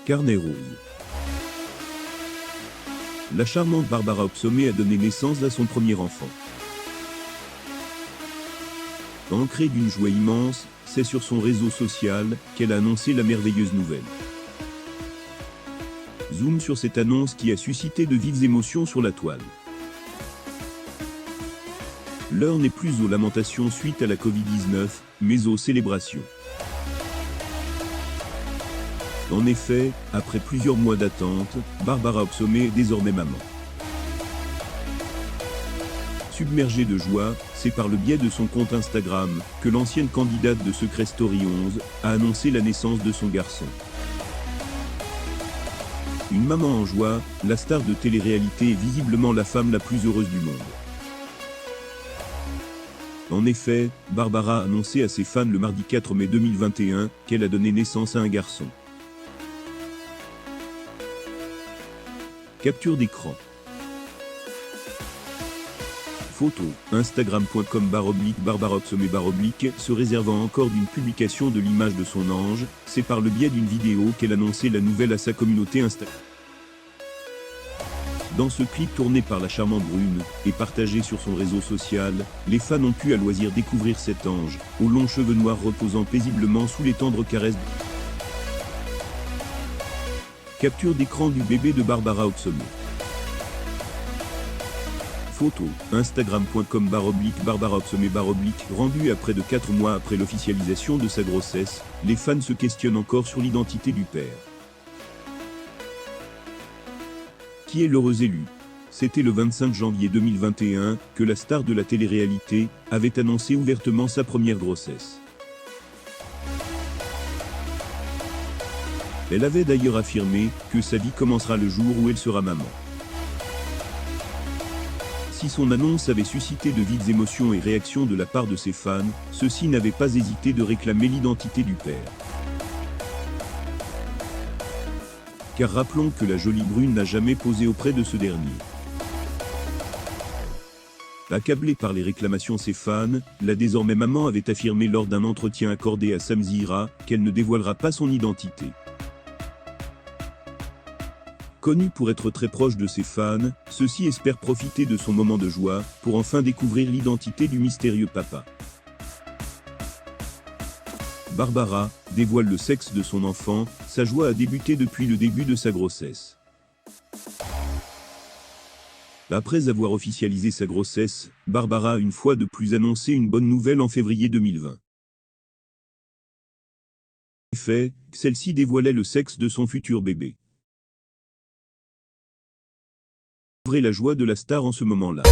Carnet rose. La charmante Barbara Opsomé a donné naissance à son premier enfant. Ancrée d'une joie immense, c'est sur son réseau social qu'elle a annoncé la merveilleuse nouvelle. Zoom sur cette annonce qui a suscité de vives émotions sur la toile. L'heure n'est plus aux lamentations suite à la Covid-19, mais aux célébrations. En effet, après plusieurs mois d'attente, Barbara Opsomé est désormais maman. Submergée de joie, c'est par le biais de son compte Instagram que l'ancienne candidate de Secret Story 11 a annoncé la naissance de son garçon. Une maman en joie, la star de télé-réalité est visiblement la femme la plus heureuse du monde. En effet, Barbara a annoncé à ses fans le mardi 4 mai 2021 qu'elle a donné naissance à un garçon. Capture d'écran. Photo, Instagram.com/Barbara Opsomé se réservant encore d'une publication de l'image de son ange, c'est par le biais d'une vidéo qu'elle annonçait la nouvelle à sa communauté Instagram. Dans ce clip tourné par la charmante brune, et partagé sur son réseau social, les fans ont pu à loisir découvrir cet ange, aux longs cheveux noirs reposant paisiblement sous les tendres caresses. Capture d'écran du bébé de Barbara Opsomé. Photo, Instagram.com/Barbara Opsomé rendue à près de 4 mois après l'officialisation de sa grossesse, les fans se questionnent encore sur l'identité du père. Qui est l'heureux élu? C'était le 25 janvier 2021 que la star de la télé-réalité avait annoncé ouvertement sa première grossesse. Elle avait d'ailleurs affirmé que sa vie commencera le jour où elle sera maman. Si son annonce avait suscité de vives émotions et réactions de la part de ses fans, ceux-ci n'avaient pas hésité de réclamer l'identité du père. Car rappelons que la jolie brune n'a jamais posé auprès de ce dernier. Accablée par les réclamations ses fans, la désormais maman avait affirmé lors d'un entretien accordé à Sam Zihra qu'elle ne dévoilera pas son identité. Connue pour être très proche de ses fans, ceux-ci espèrent profiter de son moment de joie pour enfin découvrir l'identité du mystérieux papa. Barbara dévoile le sexe de son enfant, sa joie a débuté depuis le début de sa grossesse. Après avoir officialisé sa grossesse, Barbara a une fois de plus annoncé une bonne nouvelle en février 2020. En effet, celle-ci dévoilait le sexe de son futur bébé. Ouvrez la joie de la star en ce moment-là.